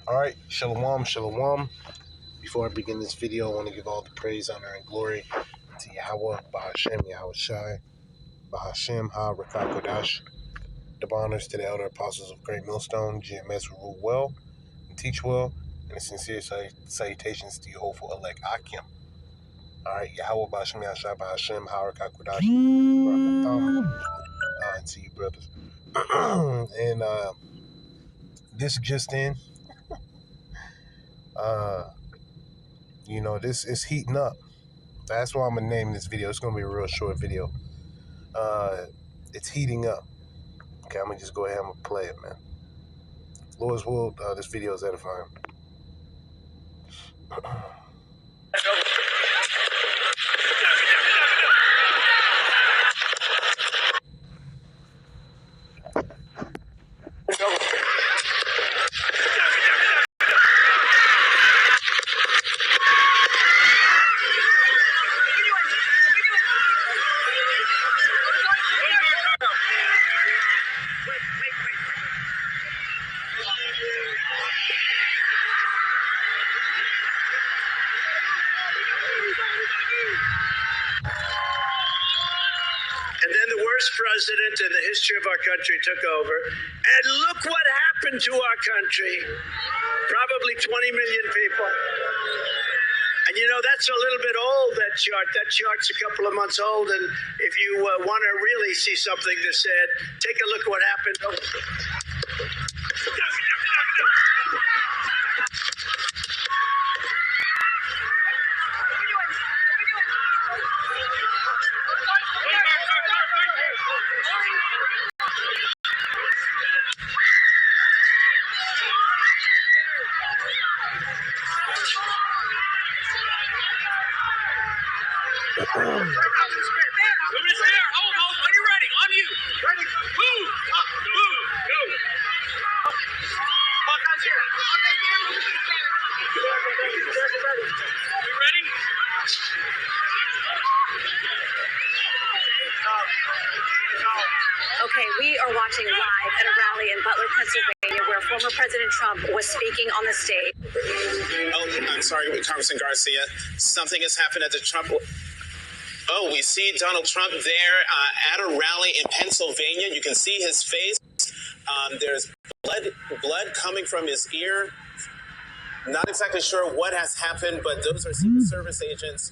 Alright, Shalom, Shalom. Before I begin this video, I want to give all the praise, honor, and glory to Yahweh, Bahashem, Yahweh Shai, Bahashem, Ha, Rakah, Kodash. Double honors to the elder apostles of Great Millstone, GMS, who rule well and teach well, and a sincere salutations to you, hopeful elect Akim. Alright, Yahweh, Bahashem, Yahweh Shai, Bahashem, Ha, Rakah, Kodash, and to you, brothers. And this just in, this is heating up. That's why I'm going to name this video. It's going to be a real short video. It's heating up. Okay, I'm going to just go ahead and play it, man. Lord's will, this video is edifying. And then the worst president in the history of our country took over. And look what happened to our country. Probably 20 million people. And that's a little bit old, that chart. That chart's a couple of months old. And if you want to really see something that said, take a look what happened. Okay, we are watching live at a rally in Butler, Pennsylvania, where former President Trump was speaking on the stage. Oh, I'm sorry, Congressman Garcia. Something has happened at the Trump... Oh, we see Donald Trump there at a rally in Pennsylvania. You can see his face. There's blood coming from his ear. Not exactly sure what has happened, but those are Secret Service agents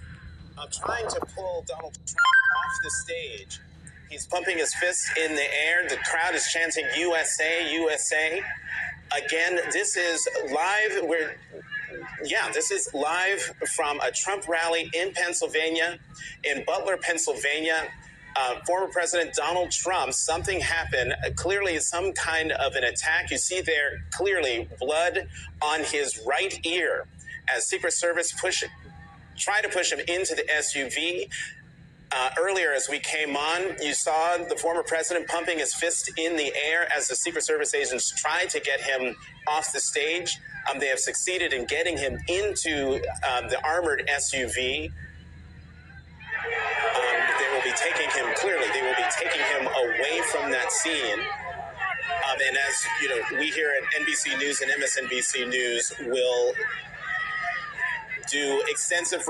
trying to pull Donald Trump off the stage. He's pumping his fists in the air. The crowd is chanting USA, USA. Again, this is live. This is live from a Trump rally in Pennsylvania, in Butler, Pennsylvania. Former President Donald Trump, something happened, clearly some kind of an attack. You see there clearly blood on his right ear as Secret Service try to push him into the SUV. Earlier, as we came on, you saw the former president pumping his fist in the air as the Secret Service agents tried to get him off the stage. They have succeeded in getting him into the armored SUV. They will be taking him away from that scene. And as we here at NBC News and MSNBC News will do extensive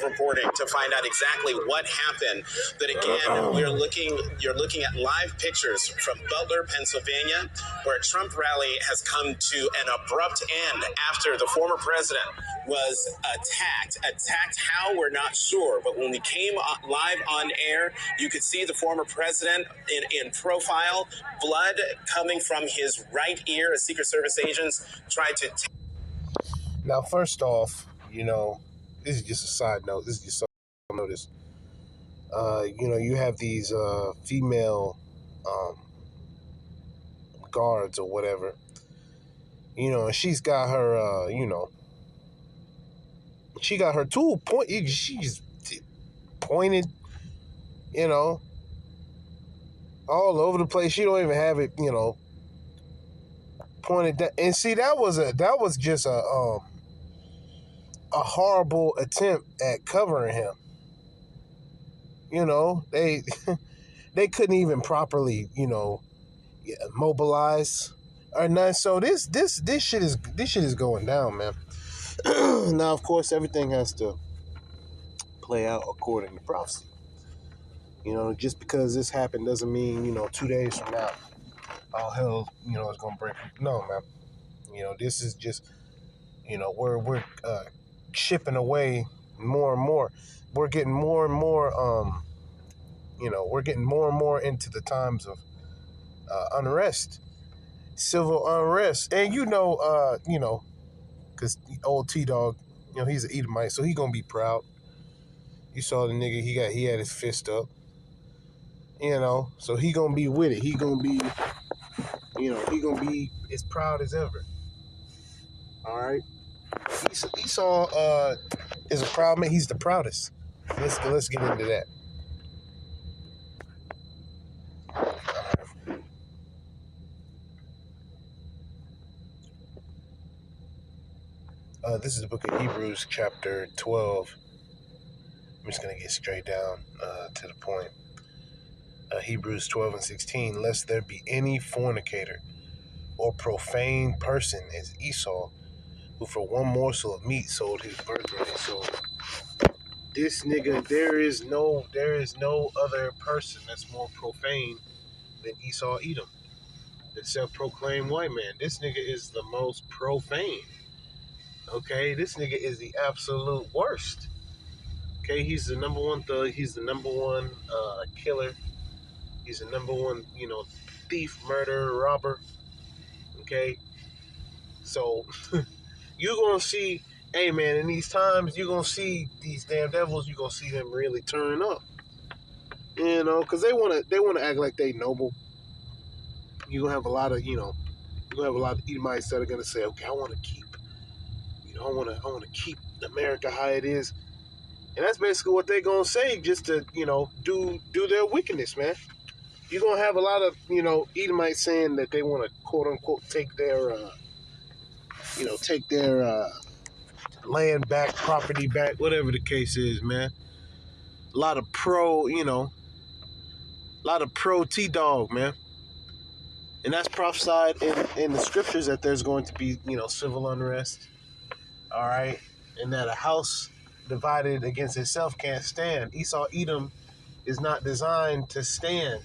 reporting to find out exactly what happened. But again, you're looking at live pictures from Butler, Pennsylvania, where a Trump rally has come to an abrupt end after the former president was attacked how, we're not sure, but when we came live on air, you could see the former president in profile, blood coming from his right ear as Secret Service agents tried to Now, first off, this is just a side note. This is just something I noticed. You have these female guards or whatever. And she's got her, she got her tool she's pointed, all over the place. She don't even have it, pointed down. And see, that was just a horrible attempt at covering him. They couldn't even properly, mobilize All right, now so this shit is going down, man. Now, of course, everything has to play out according to prophecy. You know, just because this happened doesn't mean, 2 days from now, all hell, is gonna break. No, man. This is just, we're chipping away more and more. We're getting more and more, we're getting more and more into the times of unrest, civil unrest, and because old T-Dog, he's an Edomite, so he gonna be proud. You saw the nigga, he had his fist up, so he gonna be with it. He gonna be, he gonna be as proud as ever. All right. Esau is a proud man. He's the proudest. Let's get into that. This is the book of Hebrews, chapter 12. I'm just going to get straight down to the point. Hebrews 12 and 16. Lest there be any fornicator or profane person as Esau, who for one morsel of meat sold his birthright. So this nigga, there is no other person that's more profane than Esau Edom, the self-proclaimed white man. This nigga is the most profane. Okay, this nigga is the absolute worst. Okay, he's the number one thug. He's the number one killer. He's the number one, thief, murderer, robber. Okay, so you're gonna see, hey man, in these times, you're gonna see these damn devils. You're gonna see them really turn up, because they wanna act like they noble. You're gonna have a lot of, Edomites that are gonna say, okay, I want to keep. I want to keep America how it is, and that's basically what they're gonna say, just to do their wickedness, man. You're gonna have a lot of Edomites saying that they want to quote unquote take their land back, property back, whatever the case is, man. A lot of pro T-Dog, man, and that's prophesied in the scriptures that there's going to be civil unrest. All right, and that a house divided against itself can't stand. Esau Edom is not designed to stand.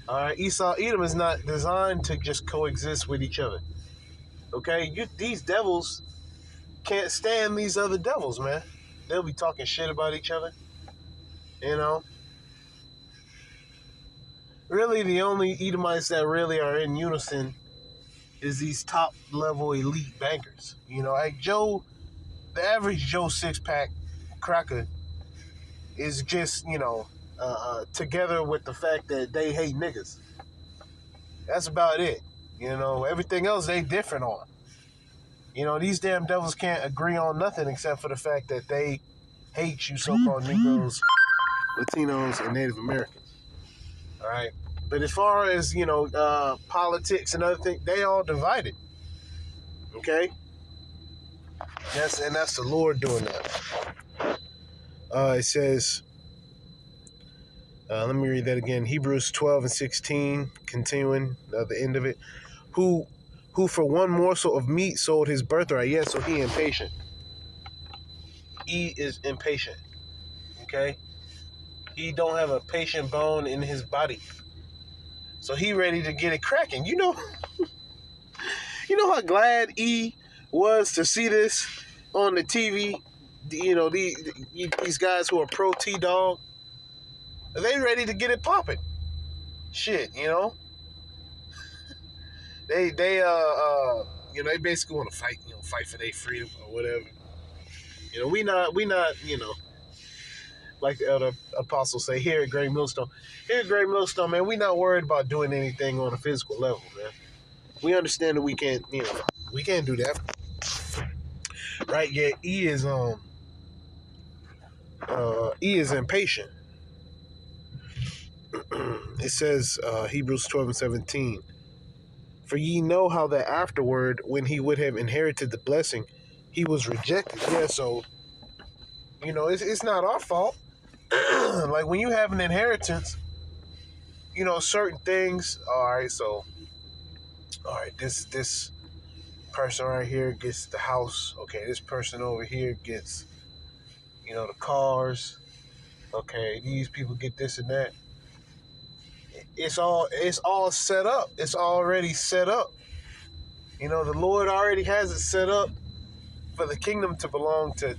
All right, Esau Edom is not designed to just coexist with each other. Okay, these devils can't stand these other devils, man. They'll be talking shit about each other. Really, the only Edomites that really are in unison is these top level elite bankers. Like Joe. The average Joe six-pack cracker is just, together with the fact that they hate niggas. That's about it. Everything else they different on. These damn devils can't agree on nothing except for the fact that they hate you so-called Negroes, Latinos, and Native Americans. All right? But as far as, politics and other things, they all divided. Okay? That's the Lord doing that. It says, let me read that again. Hebrews 12 and 16, continuing the end of it. Who for one morsel of meat sold his birthright. Yeah, so he impatient. He is impatient. Okay? He don't have a patient bone in his body. So he ready to get it cracking. You know how glad E was to see this on the TV. These guys who are pro T-Dog, they ready to get it popping. Shit, they basically want to fight, fight for their freedom or whatever. We not, like the other apostles say here at Great Millstone. Here at Great Millstone, man, we not worried about doing anything on a physical level, man. We understand that we can't do that. Right? Yeah, E is impatient. It says, Hebrews 12 and 17, for ye know how that afterward, when he would have inherited the blessing, he was rejected. Yeah, so, it's not our fault. Like, when you have an inheritance, certain things, all right, so all right, this person right here gets the house. Okay, this person over here gets, the cars. Okay, these people get this and that. It's all set up. It's already set up. The Lord already has it set up for the kingdom to belong to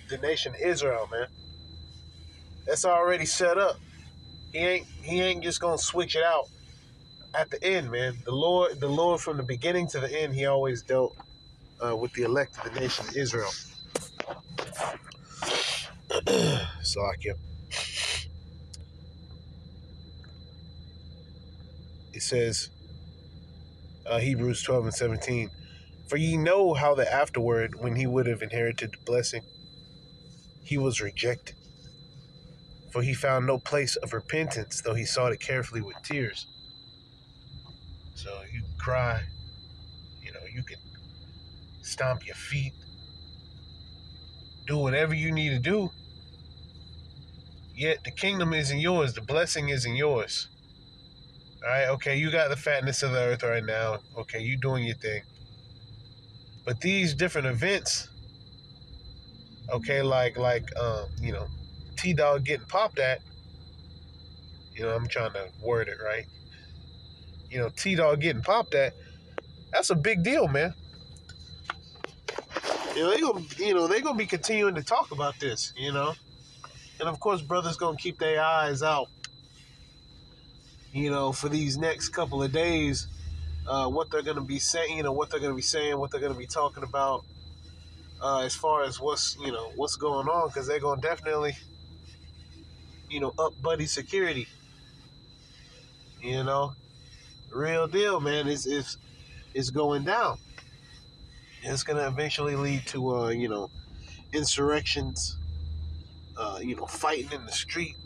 the nation Israel, man. That's already set up. He ain't just gonna switch it out at the end, man. The Lord from the beginning to the end, he always dealt with the elect of the nation Israel. Salakia. It says, Hebrews 12:17, for ye know how that afterward, when he would have inherited the blessing, he was rejected. For he found no place of repentance, though he sought it carefully with tears. So you can cry, you can stomp your feet, do whatever you need to do. Yet the kingdom isn't yours. The blessing isn't yours. All right, okay, you got the fatness of the earth right now. Okay, you doing your thing. But these different events, okay, like T-Dog getting popped at, I'm trying to word it right. T-Dog getting popped at, that's a big deal, man. They're gonna be continuing to talk about this, and of course, brothers gonna keep their eyes out, for these next couple of days, what they're gonna be saying, what they're gonna be saying, what they're gonna be talking about, as far as what's going on, because they're gonna definitely, up buddy security, real deal, man. It's going down. It's gonna eventually lead to insurrections, fighting in the street,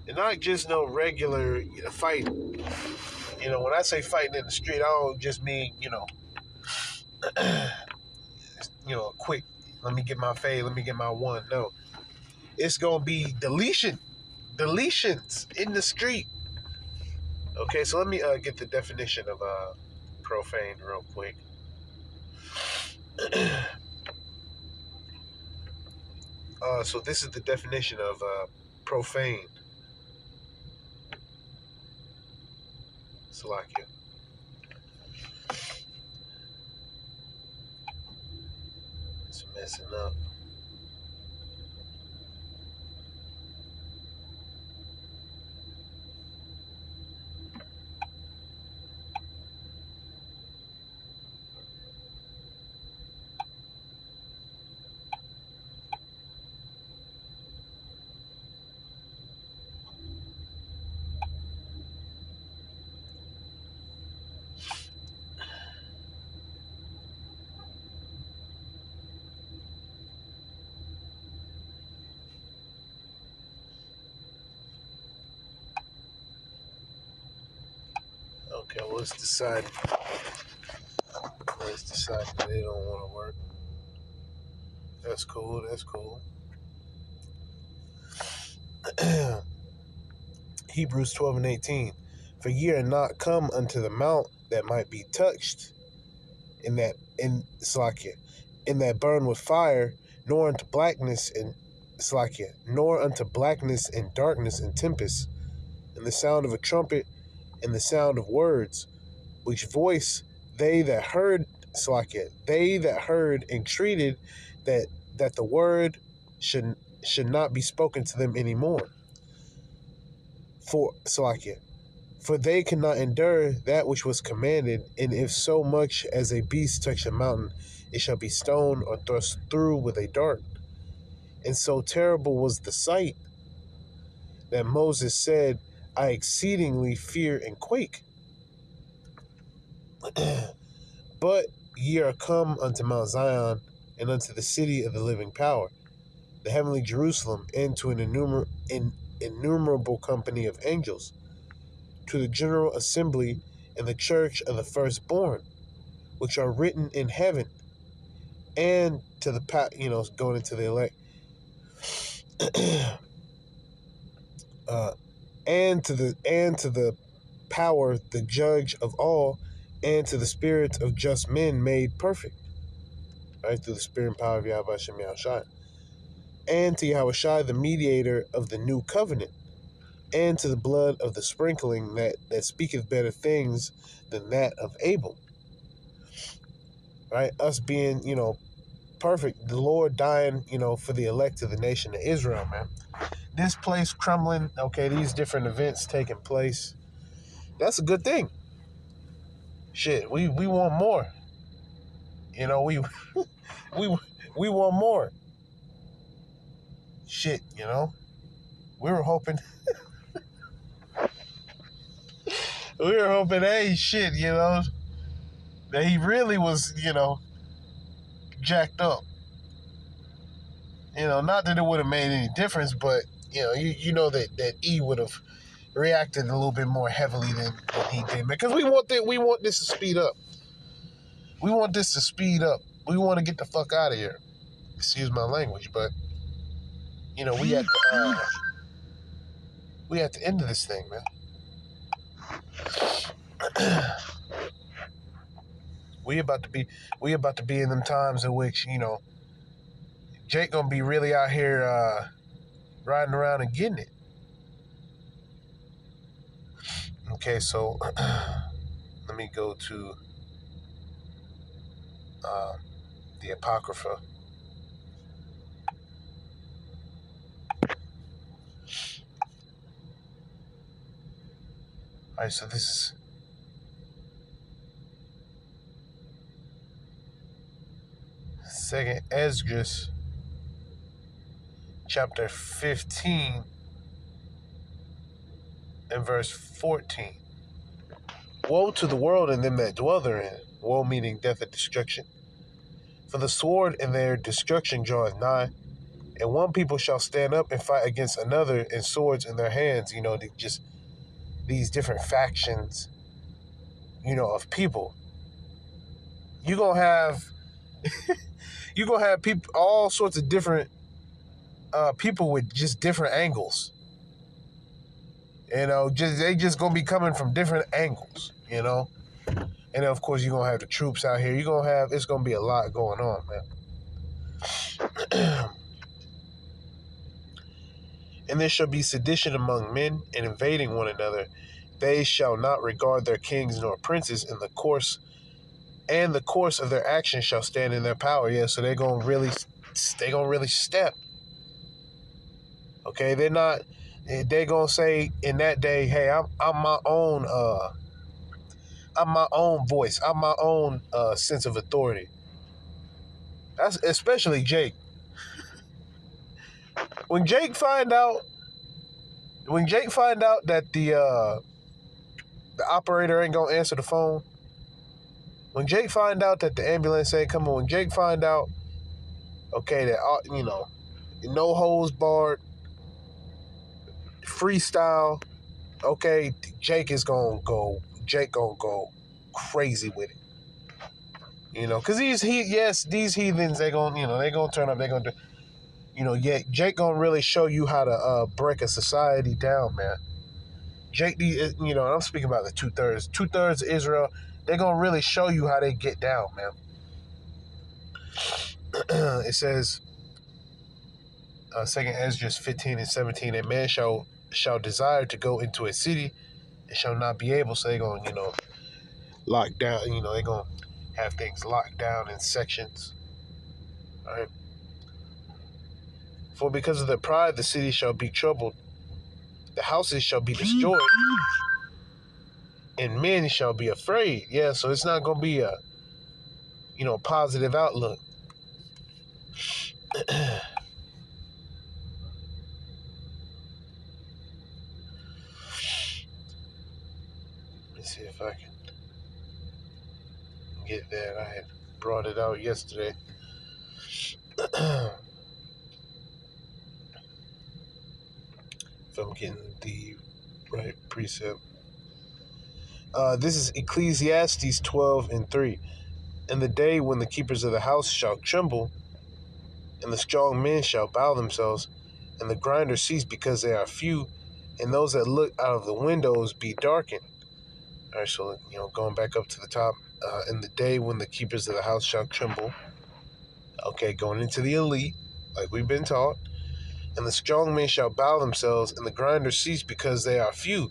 and not just no regular fighting. When I say fighting in the street, I don't just mean quick. Let me get my fade. Let me get my one. No, it's gonna be deletions in the street. Okay, so let me get the definition of profane real quick. So this is the definition of profane. Salakia. It's messing up. Okay, well, let's decide that they don't want to work. That's cool. Hebrews 12:18. For ye are not come unto the mount that might be touched, in that burn with fire, nor unto blackness and darkness and tempest, and the sound of a trumpet, and the sound of words, which voice they that heard entreated that the word should not be spoken to them anymore. For they cannot endure that which was commanded, and if so much as a beast touch a mountain, it shall be stoned or thrust through with a dart. And so terrible was the sight that Moses said, I exceedingly fear and quake. But ye are come unto Mount Zion, and unto the city of the living power, the heavenly Jerusalem, and to an innumerable company of angels, to the general assembly and the church of the firstborn, which are written in heaven, and to the going into the elect, and to the power, the judge of all, and to the spirits of just men made perfect, right, through the spirit and power of Yahweh Hashem Yahushua, and to Yahushua, the mediator of the new covenant, and to the blood of the sprinkling that speaketh better things than that of Abel, right, us being, perfect, the Lord dying, for the elect of the nation of Israel, man. This place crumbling, okay, these different events taking place, that's a good thing. Shit, we want more. We we want more. Shit, we were hoping, hey, shit, that he really was, jacked up. Not that it would have made any difference, but you know that E would have reacted a little bit more heavily than he did, because we want this to speed up. We want this to speed up. We want to get the fuck out of here. Excuse my language, but we at the end of this thing, man. We about to be in them times in which Jake gonna be really out here riding around and getting it. Okay, so let me go to the Apocrypha. All right, so this is Second Esdras, chapter 15, and verse 14. Woe to the world and them that dwell therein. Woe meaning death and destruction. For the sword and their destruction draweth nigh, and one people shall stand up and fight against another, and swords in their hands. Just these different factions, of people. You're gonna have people, all sorts of different people with just different angles. They just gonna be coming from different angles, And then of course you're gonna have the troops out here. It's gonna be a lot going on, man. And there shall be sedition among men, and invading one another. They shall not regard their kings nor princes, and the course of their actions shall stand in their power. Yeah, so they're gonna really step. Okay, they're gonna say in that day, hey, I'm my own voice. I'm my own sense of authority. That's especially Jake. When Jake find out that the operator ain't gonna answer the phone, when Jake find out that the ambulance ain't coming, when Jake find out, okay, that no holds barred, freestyle, okay, Jake gonna go crazy with it, because these heathens, they gonna turn up, they gonna do. Jake gonna really show you how to break a society down, man. Jake, I'm speaking about the 2/3. 2/3 of Israel, they're gonna really show you how they get down, man. It says, 2nd Esdras 15 and 17, a man shall desire to go into a city and shall not be able, so they're gonna, lock down, they're gonna have things locked down in sections. All right. For because of their pride, the city shall be troubled. The houses shall be destroyed. And men shall be afraid. Yeah, so it's not going to be a, positive outlook. Let me see if I can get that. I had brought it out yesterday. If I'm getting the right precept. This is Ecclesiastes 12 and 3. In the day when the keepers of the house shall tremble, and the strong men shall bow themselves, and the grinders cease because they are few, and those that look out of the windows be darkened. All right, so, going back up to the top, in the day when the keepers of the house shall tremble, okay, going into the elite, like we've been taught, and the strong men shall bow themselves, and the grinders cease because they are few.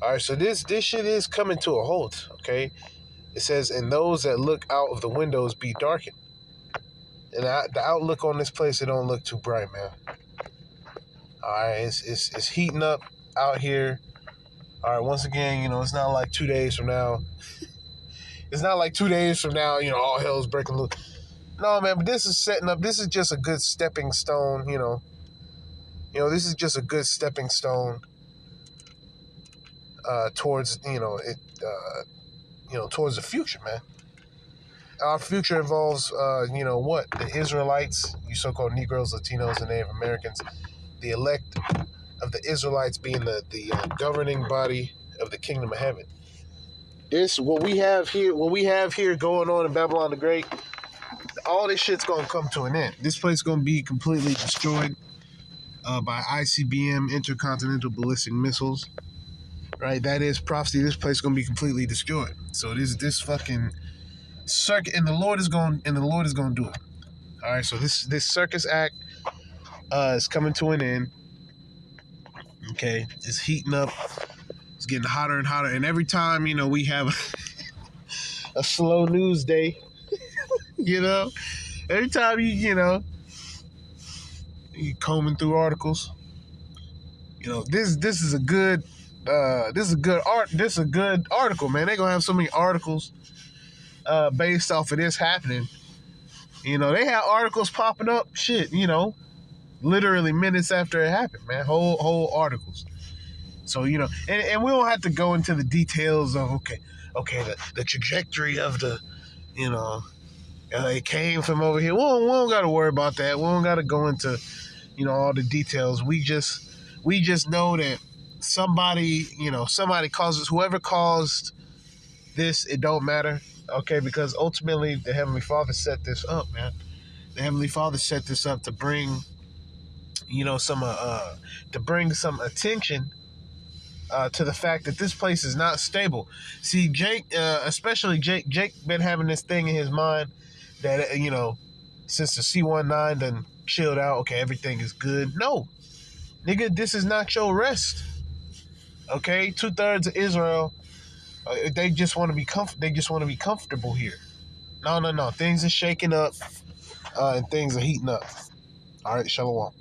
All right, so this shit is coming to a halt, okay? It says, and those that look out of the windows be darkened. And the outlook on this place, it don't look too bright, man. All right, it's heating up out here. All right, once again, it's not like 2 days from now. It's not like 2 days from now, all hell's breaking loose. No, man, but this is setting up. This is just a good stepping stone, this is just a good stepping stone towards, towards the future, man. Our future involves, what? The Israelites, you so-called Negroes, Latinos, and Native Americans, the elect of the Israelites being the governing body of the kingdom of heaven. What we have here going on in Babylon the Great, all this shit's gonna come to an end. This place is gonna be completely destroyed by ICBM, intercontinental ballistic missiles. Right, that is prophecy. This place is gonna be completely destroyed. So this fucking circuit, and the Lord is gonna do it. All right, so this circus act is coming to an end. Okay, it's heating up. It's getting hotter and hotter, and every time we have a slow news day, every time you combing through articles, this is a good article, man. They're gonna have so many articles based off of this happening. They have articles popping up, literally minutes after it happened, man. Whole articles. So, and we don't have to go into the details of, the trajectory of the, it came from over here. We don't got to worry about that. We don't got to go into, all the details. We just know that somebody causes, whoever caused this, it don't matter. Okay, because ultimately the Heavenly Father set this up, man. The Heavenly Father set this up to bring, some attention to the fact that this place is not stable. See, Jake been having this thing in his mind that, since the C-19 done chilled out, okay, everything is good. No, nigga, this is not your rest. Okay, 2/3 of Israel, they just want to be comfortable here. No. Things are shaking up, and things are heating up. All right, shalom.